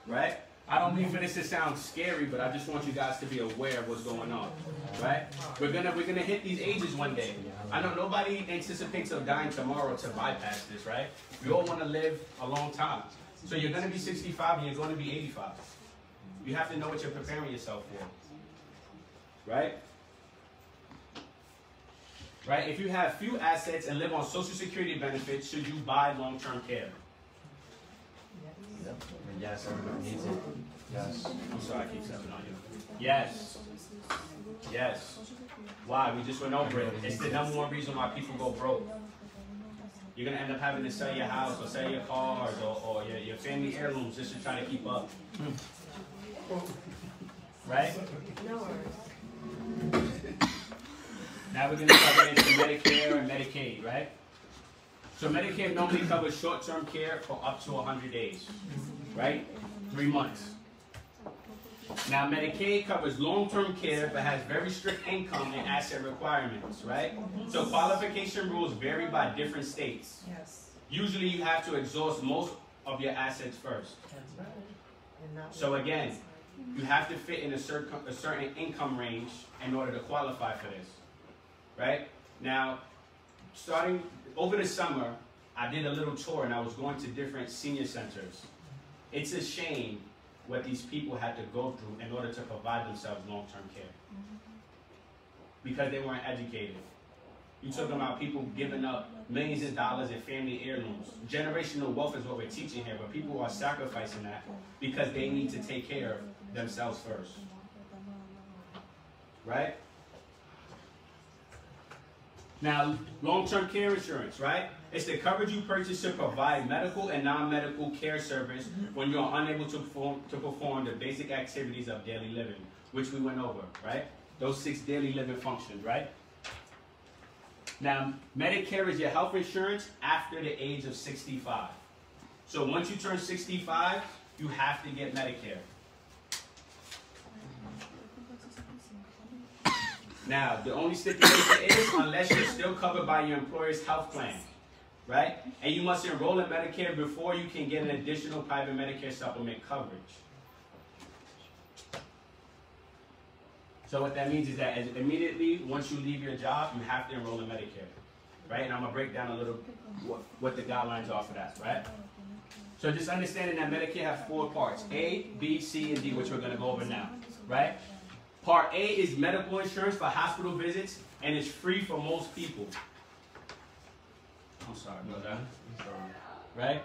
right? I don't mean for this to sound scary, but I just want you guys to be aware of what's going on, right? We're gonna hit these ages one day. I know nobody anticipates of dying tomorrow to bypass this, right? We all want to live a long time. So you're gonna be 65 and you're gonna be 85. You have to know what you're preparing yourself for, right? Right? If you have few assets and live on Social Security benefits, should you buy long-term care? Yes, everybody needs it. Yes. I'm sorry, I keep stepping on you. Yes. Yes. Why? We just went over it. It's the number one reason why people go broke. You're going to end up having to sell your house or sell your cars or your family heirlooms just to try to keep up. Right? No worries. Now we're going to start getting into Medicare and Medicaid, right? So Medicare normally covers short-term care for up to 100 days, right? 3 months. Now Medicaid covers long-term care but has very strict income and asset requirements, right? So qualification rules vary by different states. Yes. Usually you have to exhaust most of your assets first. That's right. So again, you have to fit in a certain income range in order to qualify for this, right? Now, starting over the summer, I did a little tour and I was going to different senior centers. It's a shame what these people had to go through in order to provide themselves long-term care. Because they weren't educated. You're talking about people giving up millions of dollars in family heirlooms. Generational wealth is what we're teaching here, but people are sacrificing that because they need to take care of themselves first. Right? Now, long-term care insurance, right? It's the coverage you purchase to provide medical and non-medical care service when you're unable to perform the basic activities of daily living, which we went over, right? Those 6 daily living functions, right? Now, Medicare is your health insurance after the age of 65. So once you turn 65, you have to get Medicare. Now, the only stipulation is unless you're still covered by your employer's health plan, right? And you must enroll in Medicare before you can get an additional private Medicare supplement coverage. So what that means is that immediately once you leave your job, you have to enroll in Medicare, right? And I'm going to break down a little what the guidelines are for that, right? So just understanding that Medicare has 4 parts, A, B, C, and D, which we're going to go over now, right? Part A is medical insurance for hospital visits, and it's free for most people. I'm sorry about that. I'm sorry. Right?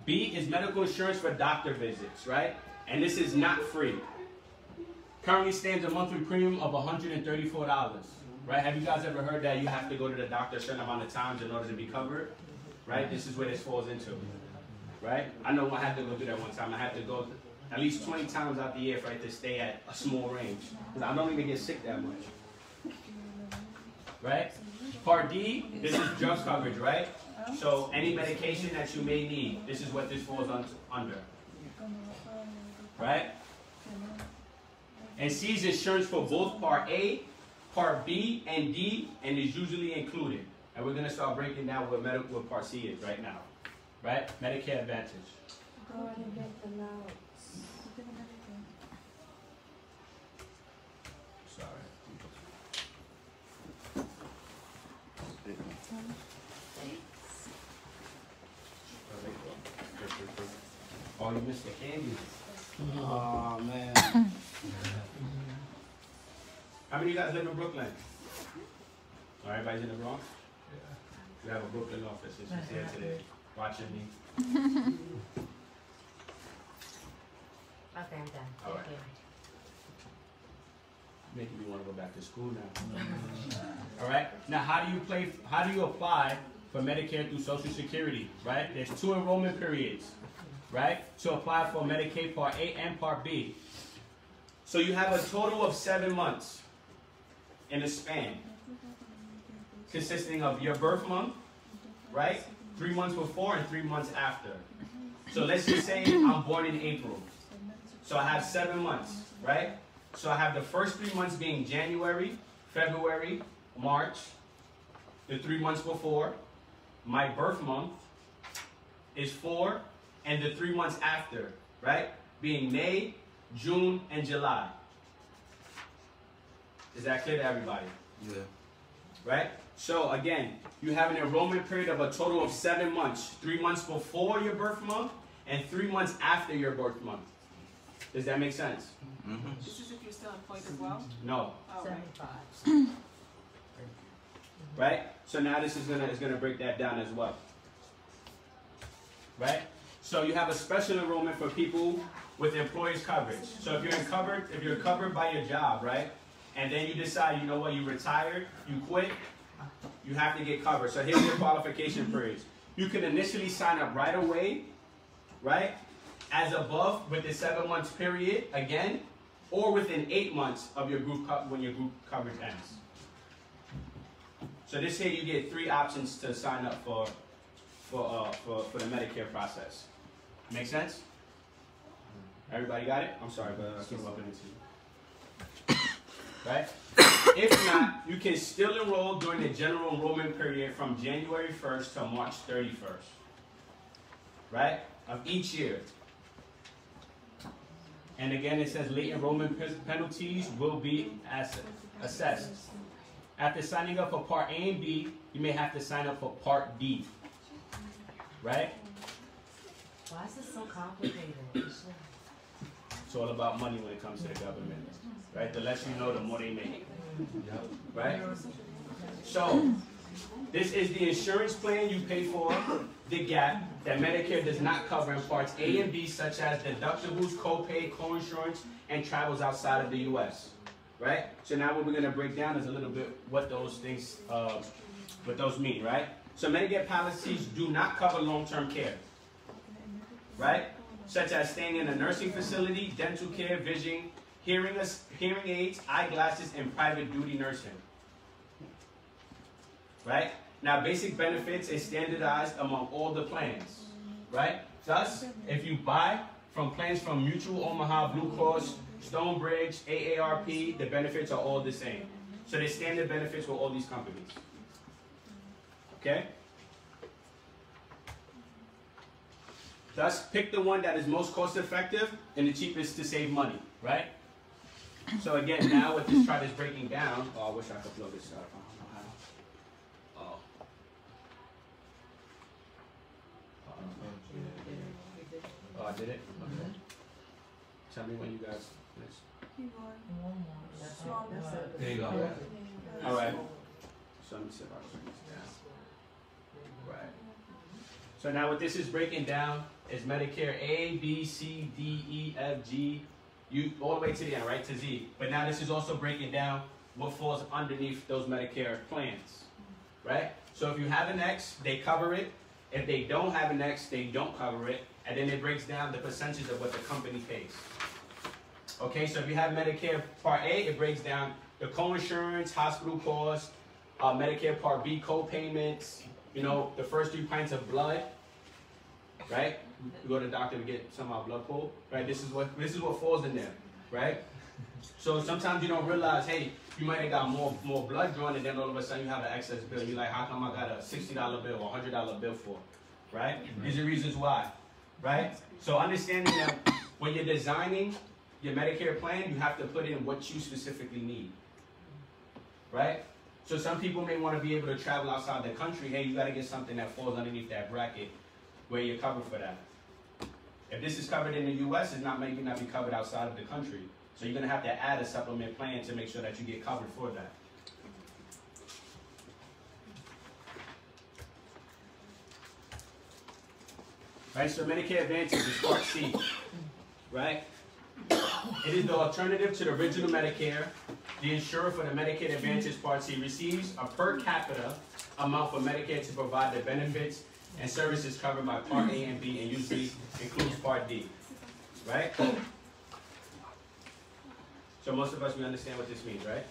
B is medical insurance for doctor visits, right? And this is not free. Currently stands a monthly premium of $134, right? Have you guys ever heard that you have to go to the doctor a certain amount of times in order to be covered? Right? This is where this falls into, right? I know I had to go do that one time. I had to go at least 20 times out the year for it to stay at a small range. Because I don't even get sick that much. Right? Part D, this is drugs coverage, right? So any medication that you may need, this is what this falls under. Right? And C is insurance for both Part A, Part B, and D, and is usually included. And we're going to start breaking down what Part C is right now. Right? Medicare Advantage. Go ahead and get the notes. Oh, you missed the candy. Oh, man. How many of you guys live in Brooklyn? Oh, everybody's in the Bronx? Yeah. We have a Brooklyn office. She's here today watching me. Okay, I'm done. All right. Making me want to go back to school now. All right. Now, how do you apply for Medicare through Social Security? Right. There's 2 enrollment periods. Right. To apply for Medicaid Part A and Part B. So you have a total of 7 months in a span, consisting of your birth month, right? 3 months before and 3 months after. So let's just say I'm born in April. So I have 7 months, right? So I have the first 3 months being January, February, March, the 3 months before. My birth month is 4, and the 3 months after, right? Being May, June, and July. Is that clear to everybody? Yeah. Right? So again, you have an enrollment period of a total of 7 months. 3 months before your birth month and 3 months after your birth month. Does that make sense? Mm-hmm. This is if you're still employed as well? No. Oh, okay. 75. Right? So now this is gonna break that down as well. Right? So you have a special enrollment for people with employees coverage. So if you're covered by your job, right? And then you decide, you know what, you retired, you quit, you have to get covered. So here's your qualification periods. You can initially sign up right away, right? As above with the 7 months period again, or within 8 months of your group when your group coverage ends. So this here you get 3 options to sign up for the Medicare process. Make sense? Everybody got it? I'm sorry, but I keep walking into you. Right? If not, you can still enroll during the general enrollment period from January 1st to March 31st. Right? Of each year. And again, it says late enrollment penalties will be assessed. After signing up for Part A and B, you may have to sign up for Part D. Right? Why is this so complicated? It's all about money when it comes to the government. Right? The less you know, the more they make. Right? So, this is the insurance plan you pay for, the gap, that Medicare does not cover in Parts A and B, such as deductibles, copay, coinsurance, and travels outside of the U.S. Right? So now what we're going to break down is a little bit what those things, what those mean, right? So Medicare policies do not cover long-term care, right? Such as staying in a nursing facility, dental care, vision, hearing aids, eyeglasses, and private duty nursing. Right? Now, basic benefits is standardized among all the plans. Right? Thus, if you buy from plans from Mutual Omaha, Blue Cross, Stonebridge, AARP, the benefits are all the same. So there's standard benefits for all these companies. Okay? Thus, pick the one that is most cost effective and the cheapest to save money, right? So again, now with this chart is breaking down, oh, I wish I could blow this up. I don't know how. Oh, I did it? Okay. Tell me when you guys finish. There you go. All right. So let me see if I can bring this down. Right. So now what this is breaking down is Medicare A, B, C, D, E, F, G, all the way to the end, right, to Z. But now this is also breaking down what falls underneath those Medicare plans, right? So if you have an X, they cover it. If they don't have an X, they don't cover it. And then it breaks down the percentage of what the company pays. Okay, so if you have Medicare Part A, it breaks down the coinsurance, hospital costs, Medicare Part B co-payments, you know, the first 3 pints of blood, right? We go to the doctor to get some of our blood pulled, right? This is what falls in there, right? So sometimes you don't realize, hey, you might have got more blood drawn, and then all of a sudden you have an excess bill. You're like, how come I got a $60 bill or $100 bill for, right? These are reasons why, right? So understanding that when you're designing your Medicare plan, you have to put in what you specifically need, right? So some people may want to be able to travel outside the country. Hey, you got to get something that falls underneath that bracket where you're covered for that. If this is covered in the U.S., it's maybe not be covered outside of the country. So you're going to have to add a supplement plan to make sure that you get covered for that. Right, so Medicare Advantage is Part C, right? It is the alternative to the original Medicare. The insurer for the Medicare Advantage Part C receives a per capita amount for Medicare to provide the benefits and services covered by Part A and B, and usually includes Part D, right? So most of us, we understand what this means, right?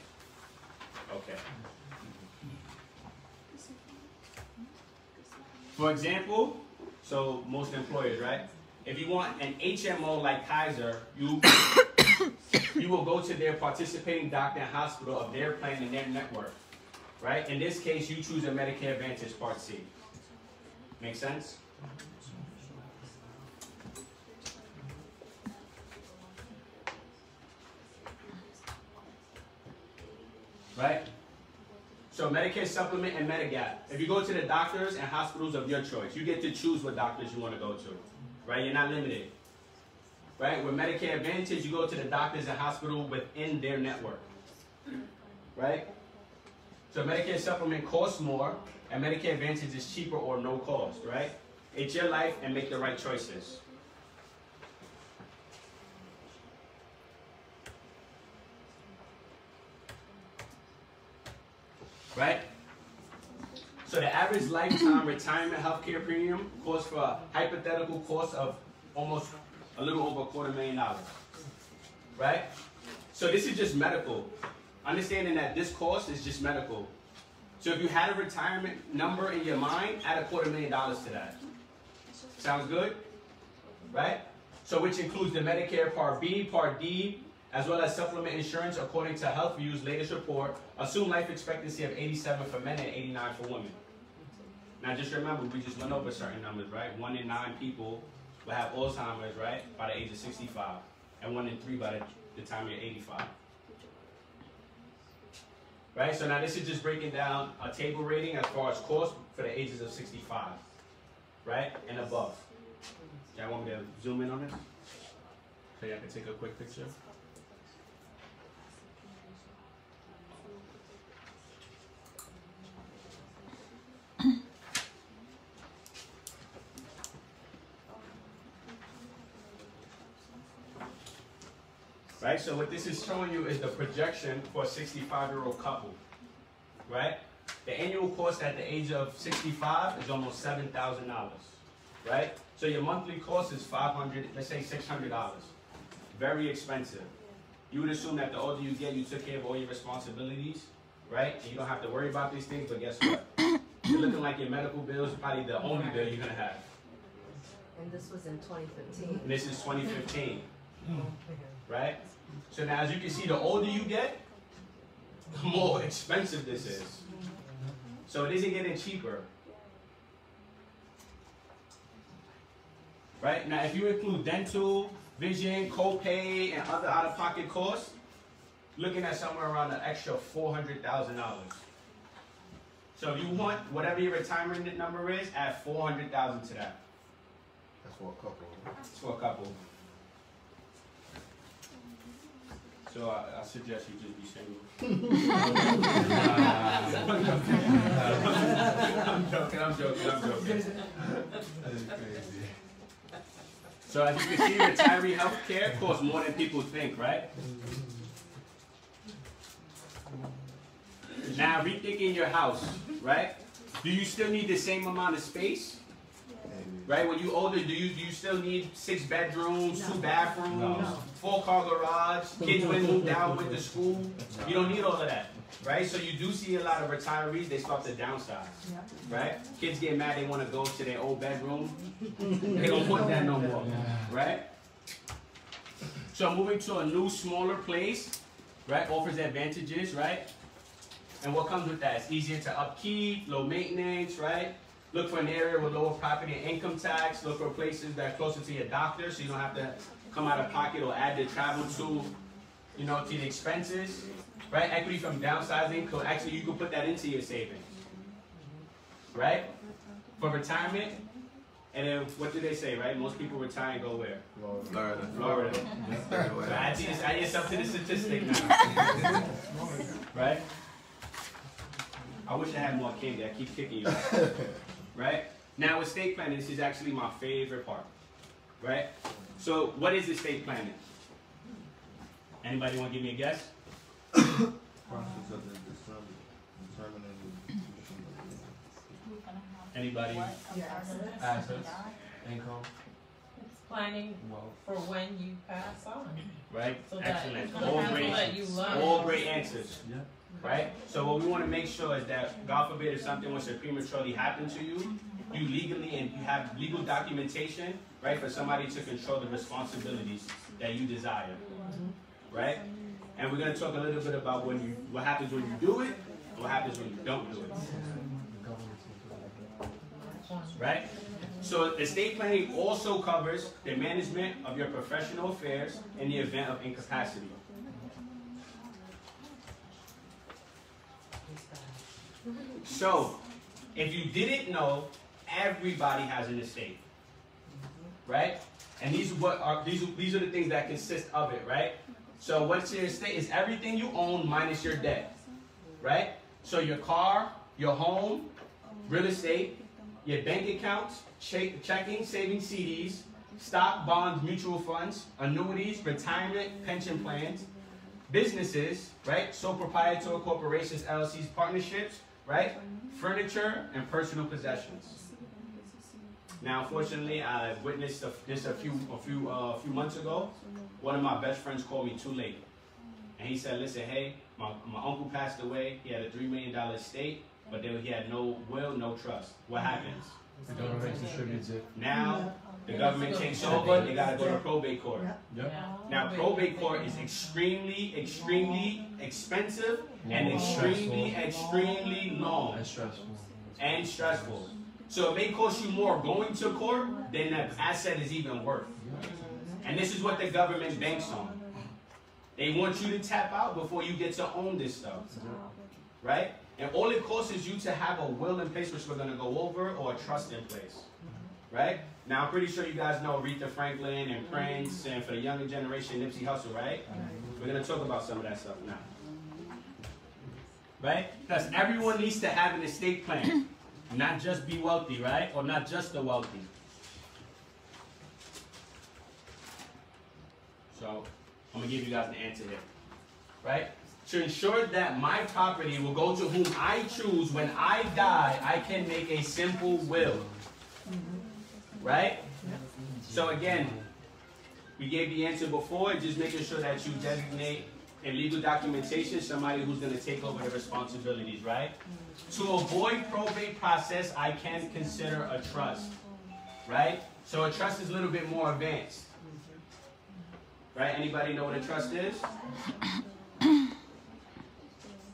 Okay. For example, so most employers, right? If you want an HMO like Kaiser, you will go to their participating doctor and hospital of their plan and their network, right? In this case, you choose a Medicare Advantage Part C. Make sense? right? So Medicare Supplement and Medigap. If you go to the doctors and hospitals of your choice, you get to choose what doctors you want to go to, right? You're not limited, right? With Medicare Advantage, you go to the doctors and hospital within their network, right? So Medicare Supplement costs more, and Medicare Advantage is cheaper or no cost, right? It's your life and make the right choices. Right? So the average lifetime retirement healthcare premium calls for a hypothetical cost of almost a little over $250,000. Right? So this is just medical. Understanding that this cost is just medical. So if you had a retirement number in your mind, add $250,000 to that. Sounds good? Right? So which includes the Medicare Part B, Part D, as well as supplement insurance according to HealthView's latest report. Assume life expectancy of 87 for men and 89 for women. Now just remember, we just went over certain numbers, right? 1 in 9 people will have Alzheimer's, right, by the age of 65. And 1 in 3 by the time you're 85. Right, so now this is just breaking down a table rating as far as cost for the ages of 65, right, and above. Y'all want me to zoom in on this? So y'all can take a quick picture. Right, so what this is showing you is the projection for a 65-year-old couple, right? The annual cost at the age of 65 is almost $7,000, right? So your monthly cost is $500, let's say $600. Very expensive. You would assume that the older you get, you took care of all your responsibilities, right? And you don't have to worry about these things, but guess what? You're looking like your medical bill is probably the only bill you're gonna have. And this was in 2015. And this is 2015, right? So now as you can see, the older you get, the more expensive this is. So it isn't getting cheaper. Right? Now if you include dental, vision, copay, and other out-of-pocket costs, looking at somewhere around an extra $400,000. So if you want whatever your retirement number is, add $400,000 to that. That's for a couple. It's for a couple. So I suggest you just be single. I'm joking. That is crazy. So as you can see, retiree health care costs more than people think, right? Now rethinking your house, right? Do you still need the same amount of space? Right? When you older, do you still need 6 bedrooms, 2 bathrooms, 4-car garage, kids when moved out with the school? You don't need all of that. Right? So you do see a lot of retirees, they start to downsize. Right? Kids get mad, they want to go to their old bedroom. They don't want that no more. Right? So moving to a new, smaller place, right, offers advantages, right? And what comes with that? It's easier to upkeep, low maintenance, right? Look for an area with lower property and income tax. Look for places that are closer to your doctor so you don't have to come out of pocket or add the travel to, you know, to the expenses. Right? Equity from downsizing, so actually you can put that into your savings. Right? For retirement, and then what do they say, right? Most people retire and go where? Florida. So add yourself to the statistic now. Right? I wish I had more candy. I keep kicking you. Right? Now with estate planning, this is actually my favorite part. Right? So what is estate planning? Anybody want to give me a guess? Process of determining Anybody? assets, income, It's planning wealth. for when you pass on. Right? So that Excellent. it's gonna All happen great, that you love. all great answers. Yeah. Right? So what we want to make sure is that, God forbid, if something was to prematurely happen to you, you legally and you have legal documentation, right, for somebody to control the responsibilities that you desire. Right? And we're going to talk a little bit about what happens when you do it and what happens when you don't do it. Right? So estate planning also covers the management of your professional affairs in the event of incapacity. So, if you didn't know, everybody has an estate, right? And these are the things that consist of it, right? So what's your estate? Is everything you own minus your debt, right? So your car, your home, real estate, your bank accounts, checking, savings, CDs, stock, bonds, mutual funds, annuities, retirement, pension plans, businesses, right? Sole proprietor corporations, LLCs, partnerships, right? Furniture and personal possessions. Now, unfortunately, I witnessed this a few months ago. One of my best friends called me too late, and he said, "Listen, hey, my uncle passed away. He had a $3 million estate, but he had no will, no trust. What happens? The government distributes it. Now the government takes over. They gotta go to probate court. Yep. Now, probate court is extremely, extremely expensive and extremely, extremely long And stressful. So it may cost you more going to court than the asset is even worth. And this is what the government banks on. They want you to tap out before you get to own this stuff. Right? And all it costs is you to have a will in place, which we're going to go over, or a trust in place. Right? Now, I'm pretty sure you guys know Aretha Franklin and Prince, and for the younger generation, Nipsey Hussle, right? We're going to talk about some of that stuff now. Right? Because everyone needs to have an estate plan. Not just be wealthy, right? Or not just the wealthy. So, I'm going to give you guys an answer here. Right? To ensure that my property will go to whom I choose when I die, I can make a simple will. Right? So again, we gave the answer before, just making sure that you designate in legal documentation somebody who's going to take over the responsibilities, right? To avoid probate process, I can consider a trust, right? So a trust is a little bit more advanced. Right? Anybody know what a trust is?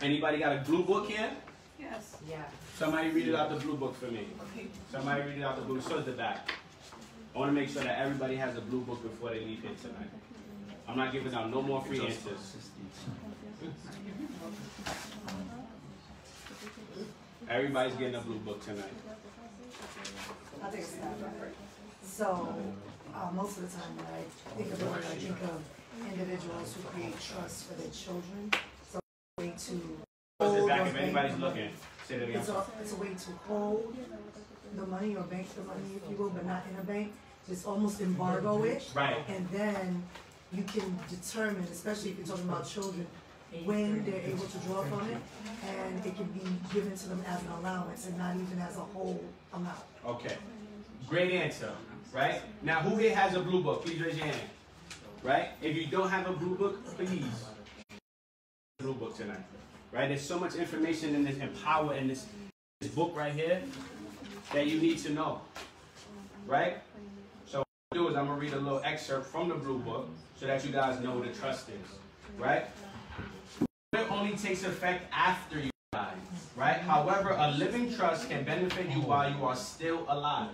Anybody got a blue book here? Yes. Yeah. Somebody read it out the blue book for me. Somebody read it out the blue. So is the back. I want to make sure that everybody has a blue book before they leave here tonight. I'm not giving out no more free answers. Everybody's getting a blue book tonight. I think it's not right. So, most of the time when I think of it, I think of individuals who create trusts for their children. So, a way to So is the hold back or if anybody's looking. Say that again. it's a way to hold the money or bank the money, if you will, but not in a bank. Just almost embargo it. Right. And then you can determine, especially if you're talking about children, when they're able to draw from it, and it can be given to them as an allowance and not even as a whole amount. Okay. Great answer. Right? Now, who here has a blue book? Please raise your hand. Right? If you don't have a blue book, please. Blue book tonight. Right? There's so much information in this and power in this book right here that you need to know. Right? So what I'm going to do is I'm going to read a little excerpt from the blue book so that you guys know what a trust is. Right? It only takes effect after you die. Right? However, a living trust can benefit you while you are still alive.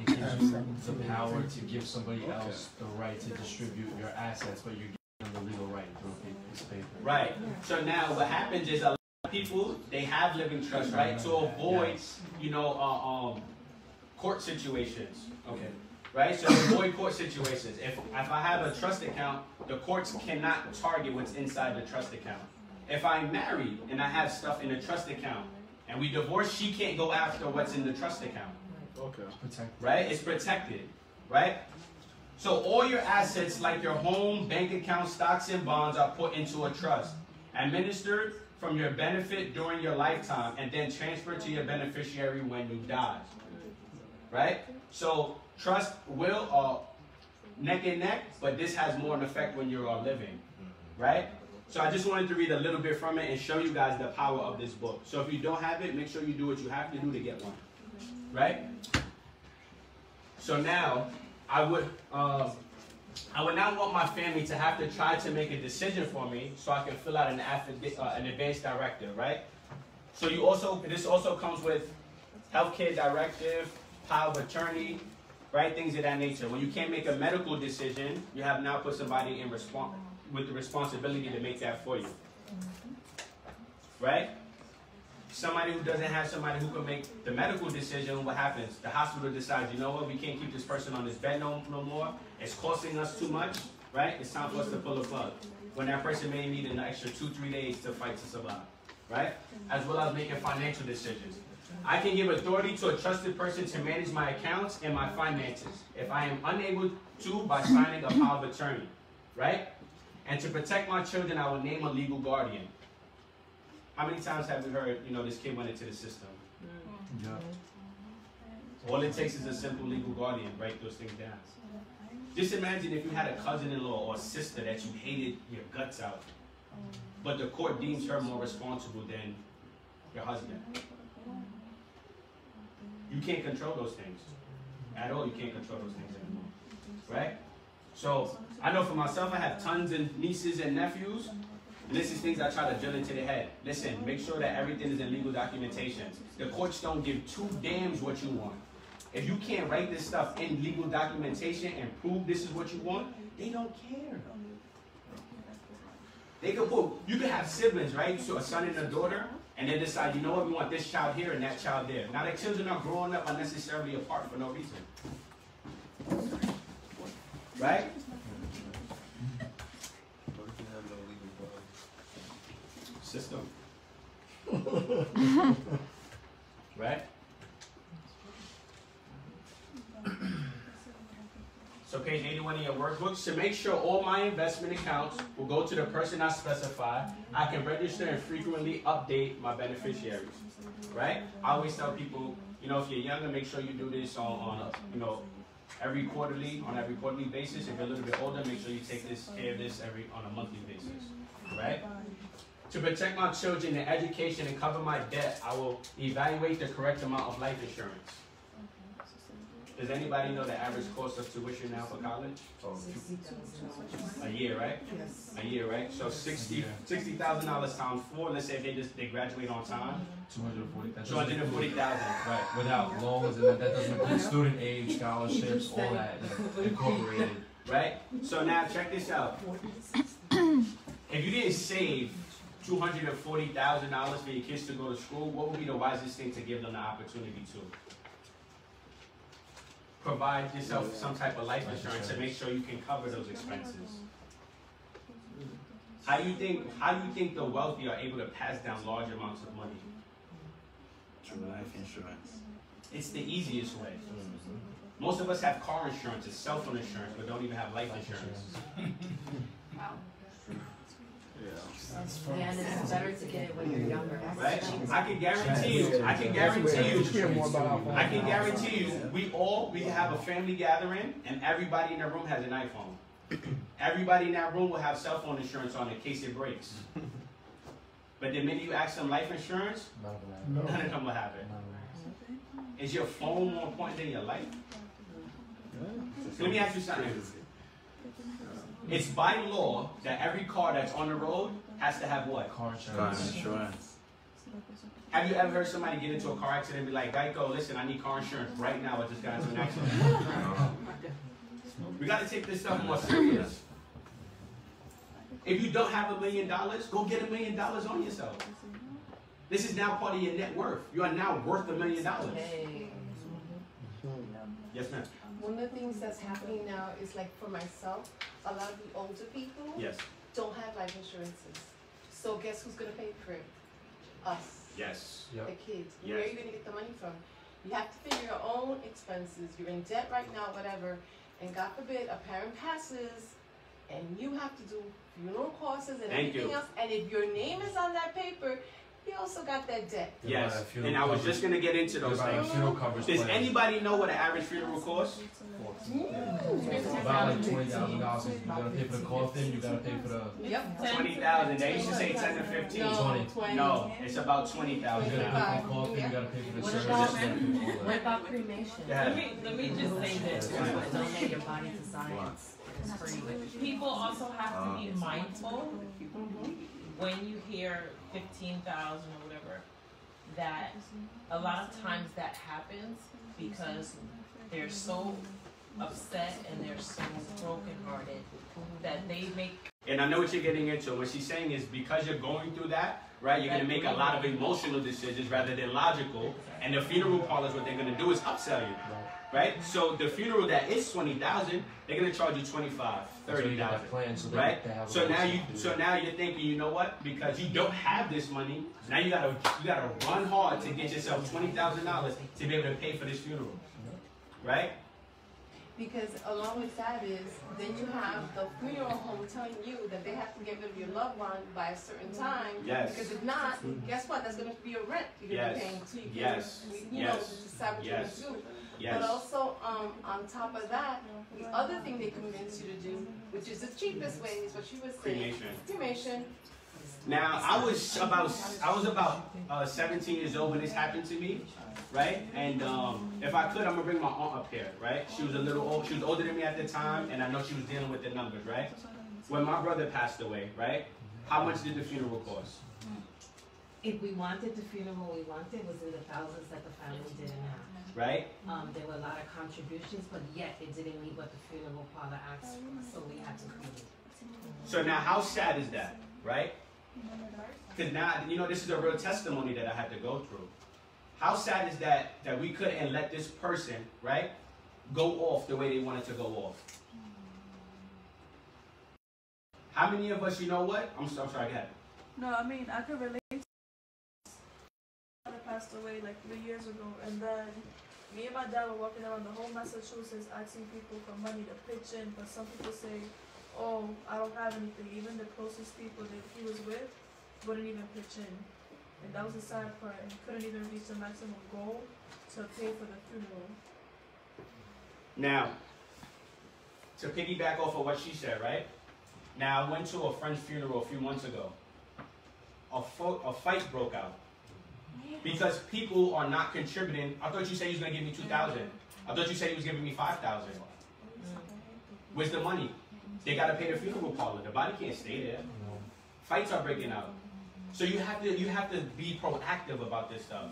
It gives you the power to give somebody else the right to distribute your assets, but you're giving them the legal right through a piece of paper. Right. So now what happens is a lot of people, they have living trust, right? To avoid, court situations. Okay. Right? So avoid court situations. If I have a trust account, the courts cannot target what's inside the trust account. If I'm married and I have stuff in the trust account and we divorce, she can't go after what's in the trust account. Okay. Protect. Right? It's protected. Right? So all your assets like your home, bank account, stocks, and bonds are put into a trust, administered from your benefit during your lifetime, and then transferred to your beneficiary when you die. Right? So trust will neck and neck, but this has more an effect when you are living. Right? So I just wanted to read a little bit from it and show you guys the power of this book. So if you don't have it, make sure you do what you have to do to get one. Right? So now, I would now want my family to have to try to make a decision for me so I can fill out an advance directive, right? So this also comes with healthcare directive, power of attorney, right? Things of that nature. When you can't make a medical decision, you have now put somebody with the responsibility to make that for you, right? somebody who doesn't have somebody who can make the medical decision, what happens? The hospital decides, you know what, we can't keep this person on this bed no more. It's costing us too much, right? It's time for us to pull the plug. When that person may need an extra 2-3 days to fight to survive, right? As well as making financial decisions. I can give authority to a trusted person to manage my accounts and my finances if I am unable to by signing a power of attorney, right? And to protect my children, I will name a legal guardian. How many times have we heard, you know, this kid went into the system? Yeah. All it takes is a simple legal guardian, write those things down. Just imagine if you had a cousin-in-law or a sister that you hated your guts out, but the court deems her more responsible than your husband. You can't control those things. At all, you can't control those things anymore. Right? So, I know for myself, I have tons of nieces and nephews, and this is things I try to drill into their head. Listen, make sure that everything is in legal documentation. The courts don't give two damns what you want. If you can't write this stuff in legal documentation and prove this is what you want, they don't care. They could put, you could have siblings, right? So a son and a daughter, and they decide, you know what, we want this child here and that child there. Now their children are growing up unnecessarily apart for no reason. Right? System. Right? So page 81 in your workbooks, to make sure all my investment accounts will go to the person I specify, I can register and frequently update my beneficiaries, right? I always tell people, you know, if you're younger, make sure you do this on you know, on every quarterly basis. If you're a little bit older, make sure you take care of this on a monthly basis, right? To protect my children, their education, and cover my debt, I will evaluate the correct amount of life insurance. Does anybody know the average cost of tuition now for college? A year, right? Yes. A year, right? So $60,000 times 4. Let's say if they graduate on time. 240,000. 240,000. Right, without loans, and that doesn't include student aid, scholarships, all that incorporated. Right? So now check this out. If you didn't save $240,000 for your kids to go to school, what would be the wisest thing to give them the opportunity to? Provide yourself some type of life insurance to make sure you can cover those expenses. How do you think the wealthy are able to pass down large amounts of money? Through life insurance. It's the easiest way. Most of us have car insurance, it's cell phone insurance, but don't even have life insurance. And it's better to get it when you're younger. Right? I can guarantee you, we have a family gathering and everybody in the room has an iPhone. Everybody in that room will have cell phone insurance on in case it breaks. But the minute you ask them life insurance, none of them will have it. Is your phone more important than your life? So let me ask you something. It's by law that every car that's on the road has to have what? Car Car insurance. insurance. Have you ever heard somebody get into a car accident and be like, Geico, listen, I need car insurance right now, I just got into an accident? We got to take this stuff more serious. If you don't have $1 million, go get $1 million on yourself. This is now part of your net worth. You are now worth $1 million. Hey. Yes, ma'am. One of the things that's happening now is, like, for myself, a lot of the older people Yes. don't have life insurances. So guess who's gonna pay for it? Us, Yes. Yep. the kids. Yes. Where are you gonna get the money from? You have to figure your own expenses. You're in debt right now, whatever. And God forbid, a parent passes, and you have to do funeral costs and Thank everything you. else. And if your name is on that paper, you also got that debt. Yes. And I was just going to get into those things. Funeral coverage Does plan. anybody know what an average funeral costs? About like $20,000. You gotta pay for the coffin, you gotta pay for the. Yep. 20,000. They used to say 10 to 15. No, 20. No, it's about You 20,000 gotta now. pay for the coffin, you gotta pay for the What service, about- you gotta pay for all What that. about cremation? Yeah. Let me just say this. Donate your body to science. It's free. People also have to be mindful when you hear 15,000 or whatever, that a lot of times that happens because they're so upset and they're so brokenhearted that they make. And I know what you're getting into. What she's saying is because you're going through that, right? You're gonna make a lot of emotional decisions rather than logical. And the funeral parlors, what they're gonna do is upsell you, right? So the funeral that is $20,000, they're gonna charge you $25,000, $30,000, right? So now you're thinking, you know what? Because you don't have this money, now you gotta run hard to get yourself $20,000 to be able to pay for this funeral, right? Because along with that is, then you have the funeral home telling you that they have to get rid of your loved one by a certain time. Yes. Because if not, guess what? That's going to be your rent you're going to be paying too. You Yes. You know, decide what you're going to do. Yes. But also, on top of that, the other thing they convince you to do, which is the cheapest way, is what you were saying. Cremation. Now, I was about 17 years old when this happened to me, right? And if I could, I'm gonna bring my aunt up here, right? She was a little old. She was older than me at the time, and I know she was dealing with the numbers, right? When my brother passed away, right? How much did the funeral cost? If we wanted the funeral we wanted, was in the thousands that the family didn't have. Right? There were a lot of contributions, but yet it didn't meet what the funeral parlor asked for, so we had to create it. So now, how sad is that, right? Because now, you know, this is a real testimony that I had to go through. How sad is that we couldn't let this person, right, go off the way they wanted to go off? How many of us, you know what? I'm sorry, go ahead. No, I mean, I could relate to my father passed away like 3 years ago, and then me and my dad were walking around the whole Massachusetts asking people for money to pitch in, but some people say, oh, I don't have anything. Even the closest people that he was with wouldn't even pitch in. And that was the sad part, and he couldn't even reach the maximum goal to pay for the funeral. Now, to piggyback off of what she said, right? Now, I went to a friend's funeral a few months ago. A fight broke out. Because people are not contributing. I thought you said he was going to give me $2,000. I thought you said he was giving me $5,000. Where's the money? They got to pay the funeral parlor. The body can't stay there. Fights are breaking out. So you have to be proactive about this stuff.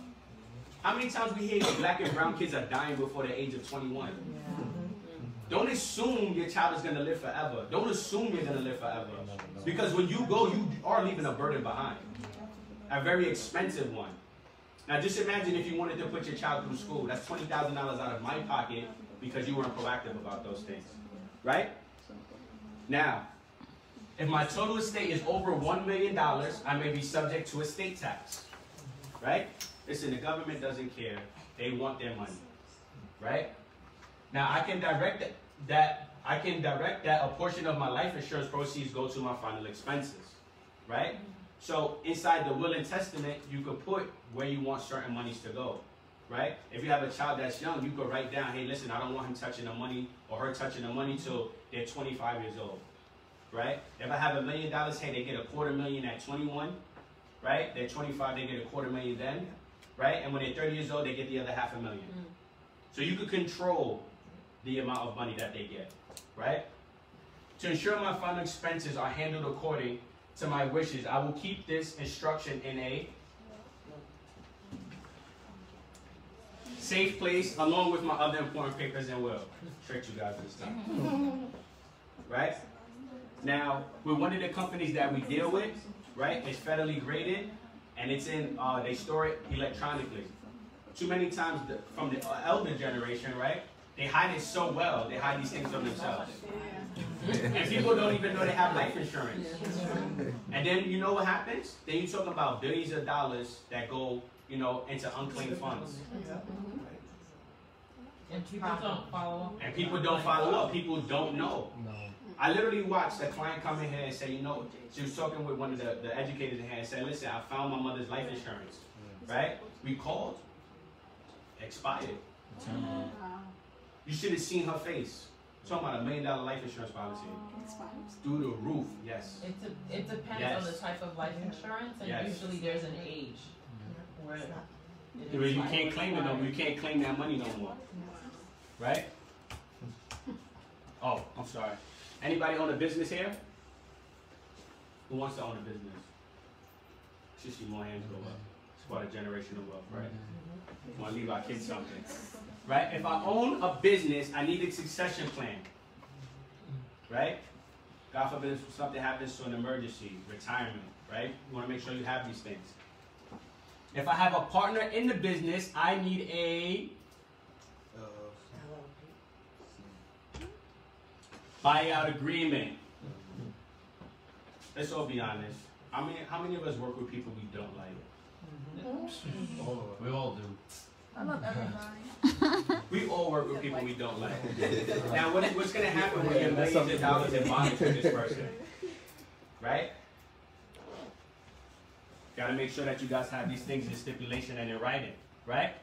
How many times we hear black and brown kids are dying before the age of 21? Don't assume your child is going to live forever. Don't assume you're going to live forever. Because when you go, you are leaving a burden behind. A very expensive one. Now just imagine if you wanted to put your child through school. That's $20,000 out of my pocket because you weren't proactive about those things. Right? Now, if my total estate is over $1 million, I may be subject to estate tax. Right? Listen, the government doesn't care. They want their money. Right? Now, I can direct that a portion of my life insurance proceeds go to my final expenses. Right? So, inside the will and testament, you could put where you want certain monies to go. Right? If you have a child that's young, you could write down, hey, listen, I don't want him touching the money or her touching the money till they're 25 years old. Right? If I have $1 million, hey, they get $250,000 at 21. Right? They're 25, they get $250,000 then. Right? And when they're 30 years old, they get the other $500,000. So you could control the amount of money that they get. Right? To ensure my final expenses are handled according to my wishes, I will keep this instruction in a safe place along with my other important papers and will. Trick you guys this time. Right? Now, with one of the companies that we deal with, right, it's federally graded, and it's in, they store it electronically. Too many times from the elder generation, right, they hide it so well, they hide these things from themselves. And people don't even know they have life insurance. And then you know what happens? Then you talk about billions of dollars that go, you know, into unclaimed funds. And people don't follow up. And people don't follow up. People don't know. I literally watched a client come in here and say, you know, she was talking with one of the educators in here and said, listen, I found my mother's life insurance. Right? We called. Expired. You should have seen her face. Talking about $1 million life insurance policy. Through the roof, yes. It depends on the type of life insurance, and usually there's an age where you can't claim it no more. You can't claim that money no more. Right? Oh, I'm sorry. Anybody own a business here? Who wants to own a business? Should see more hands go up. It's part of generational wealth, right? We want to leave our kids something. Right? If I own a business, I need a succession plan. Right? God forbid something happens to an emergency, retirement, right? You want to make sure you have these things. If I have a partner in the business, I need a buyout agreement. Let's all be honest. How many of us work with people we don't like? We all do. I love everybody. We all work with people we don't like. Now, what's going to happen when you have millions of dollars in bondage with this person? Right? Got to make sure that you guys have these things in stipulation and in writing. Right?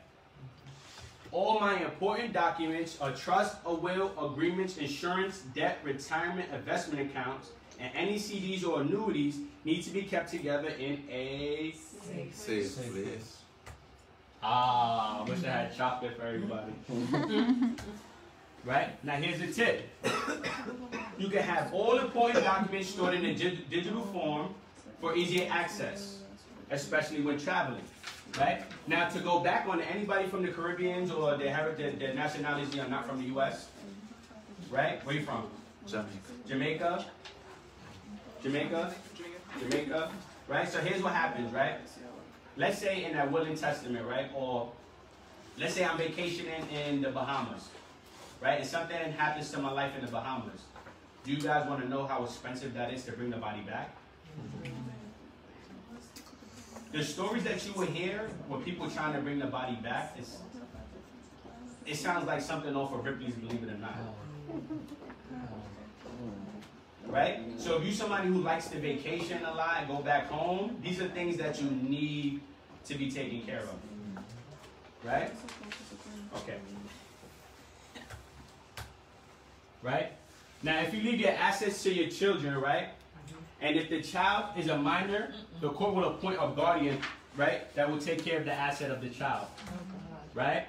All my important documents, a trust, a will, agreements, insurance, debt, retirement, investment accounts, and any CDs or annuities need to be kept together in a Safe place. I wish I had chocolate for everybody. Right? Now here's a tip. You can have all important documents stored in a digital form for easier access, especially when traveling. Right? Now to go back on anybody from the Caribbeans or their nationalities are not from the US. Right? Where you from? Jamaica. Jamaica? Right? So here's what happens, right? Let's say in that will and testament, right? Or let's say I'm vacationing in the Bahamas, right? And something happens to my life in the Bahamas. Do you guys want to know how expensive that is to bring the body back? The stories that you will hear when people trying to bring the body back, it sounds like something off of Ripley's Believe It or Not. Right? So if you're somebody who likes to vacation a lot, go back home, these are things that you need to be taken care of. Right? Okay. Right? Now, if you leave your assets to your children, right? And if the child is a minor, the court will appoint a guardian, right? That will take care of the asset of the child. Right?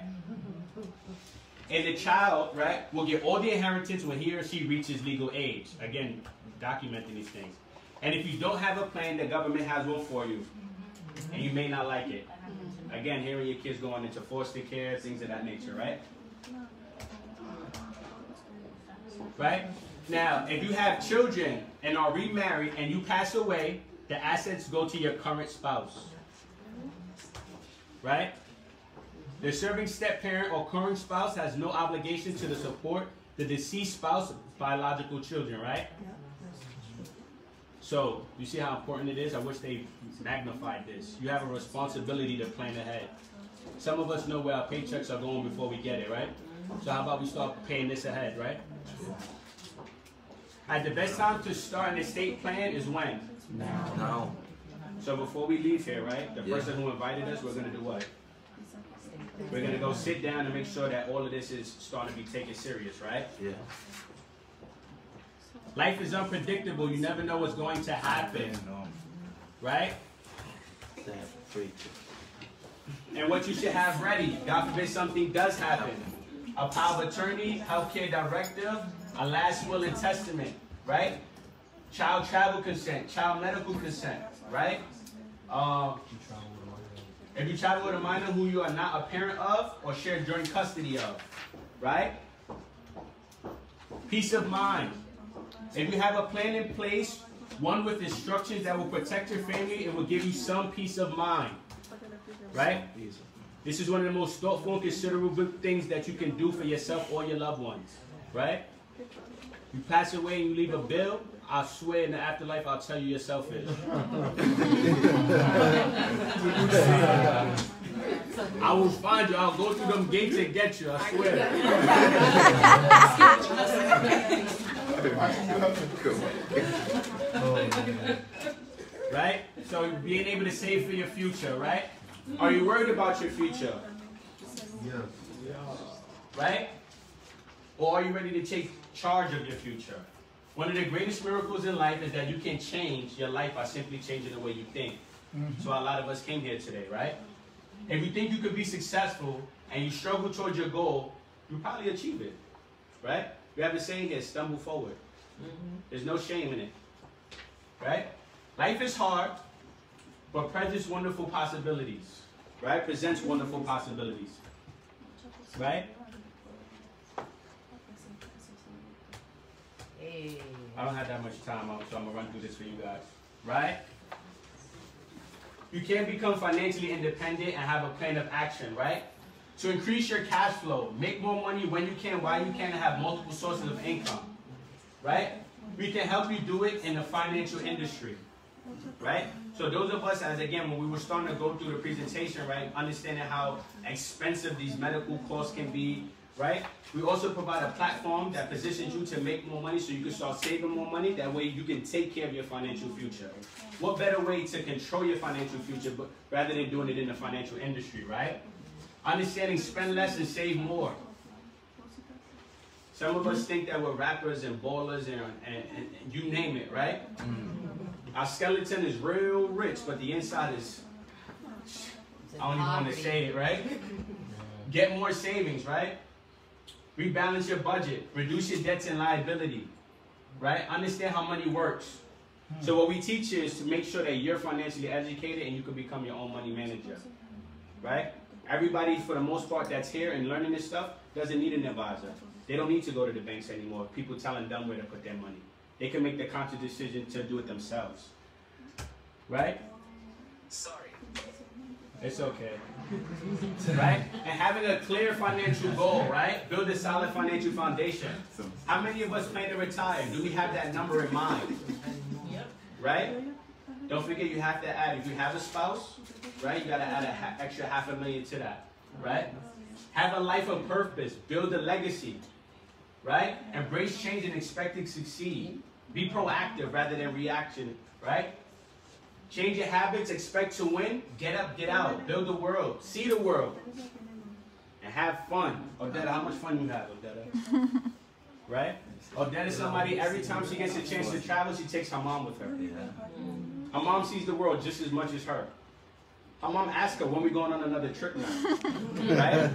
And the child, right, will get all the inheritance when he or she reaches legal age. Again, documenting these things. And if you don't have a plan, the government has one for you. And you may not like it. Again, hearing your kids going into foster care, things of that nature, right? Right? Now, if you have children and are remarried and you pass away, the assets go to your current spouse. Right? The serving step-parent or current spouse has no obligation to the support the deceased spouse's biological children, right? So, you see how important it is? I wish they magnified this. You have a responsibility to plan ahead. Some of us know where our paychecks are going before we get it, right? So how about we start paying this ahead, right? And the best time to start an estate plan is when? Now. So before we leave here, right? The person who invited us, we're going to do what? We're going to go sit down and make sure that all of this is starting to be taken serious, right? Yeah. Life is unpredictable. You never know what's going to happen. Right? And what you should have ready, God forbid something does happen. A power of attorney, healthcare directive, a last will and testament, right? Child travel consent, child medical consent, right? If you travel with a minor who you are not a parent of or share joint custody of, right? Peace of mind. If you have a plan in place, one with instructions that will protect your family, it will give you some peace of mind, right? This is one of the most thoughtful and considerable things that you can do for yourself or your loved ones, right? You pass away and you leave a bill, I swear in the afterlife I'll tell you you're selfish. I will find you, I'll go through them gates and get you, I swear. Right? So being able to save for your future, right? Are you worried about your future? Yeah. Right? Or are you ready to take charge of your future? One of the greatest miracles in life is that you can change your life by simply changing the way you think. So a lot of us came here today, right? If you think you could be successful and you struggle towards your goal, you'll probably achieve it, right? We have a saying here, stumble forward. There's no shame in it, right? Life is hard, but presents wonderful possibilities, right? Presents wonderful possibilities, right? I don't have that much time, so I'm going to run through this for you guys, right? You can become financially independent and have a plan of action, right? To increase your cash flow, make more money when you can, while you can, and have multiple sources of income, right? We can help you do it in the financial industry, right? So those of us, as again, when we were starting to go through the presentation, right, understanding how expensive these medical costs can be, right? We also provide a platform that positions you to make more money so you can start saving more money. That way you can take care of your financial future. What better way to control your financial future rather than doing it in the financial industry, right? Understanding spend less and save more. Some of us think that we're rappers and ballers and you name it, right? Our skeleton is real rich, but the inside is, I don't even want to say it, right? Get more savings, right? Rebalance your budget. Reduce your debts and liability, right? Understand how money works. So what we teach you is to make sure that you're financially educated and you can become your own money manager, right? Everybody, for the most part, that's here and learning this stuff doesn't need an advisor. They don't need to go to the banks anymore. People telling them where to put their money. They can make the conscious decision to do it themselves, right? Sorry. It's okay. Right? And having a clear financial goal, right? Build a solid financial foundation. How many of us plan to retire? Do we have that number in mind? Right? Don't forget you have to add, if you have a spouse, right? You got to add an extra $500,000 to that, right? Have a life of purpose. Build a legacy, right? Embrace change and expect to succeed. Be proactive rather than reaction, right? Change your habits, expect to win, get up, get out, build the world, see the world, and have fun. Odetta, how much fun you have, Odetta? Right? Odetta is somebody, every time she gets a chance to travel, she takes her mom with her. Her mom sees the world just as much as her. Her mom asks her, when we going on another trip now? Right?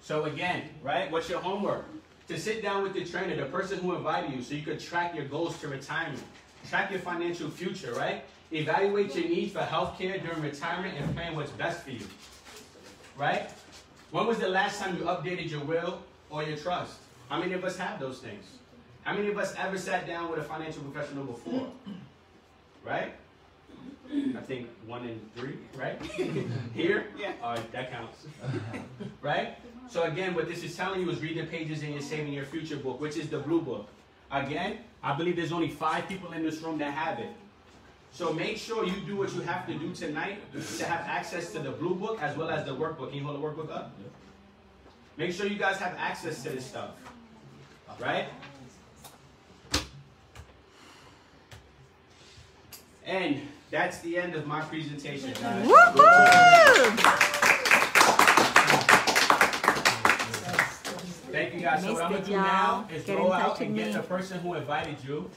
So again, right, what's your homework? To sit down with the trainer, the person who invited you, so you could track your goals to retirement. Track your financial future, right? Evaluate your needs for healthcare during retirement and plan what's best for you, right? When was the last time you updated your will or your trust? How many of us have those things? How many of us ever sat down with a financial professional before, right? I think 1 in 3, right? Here? Yeah. All right, that counts. Right? So again, what this is telling you is read the pages in your Saving Your Future book, which is the blue book. Again, I believe there's only 5 people in this room that have it. So make sure you do what you have to do tonight to have access to the blue book as well as the workbook. Can you hold the workbook up? Make sure you guys have access to this stuff. Right? And that's the end of my presentation, guys. Thank you guys. So what I'm going to do now is go out and get the person who invited you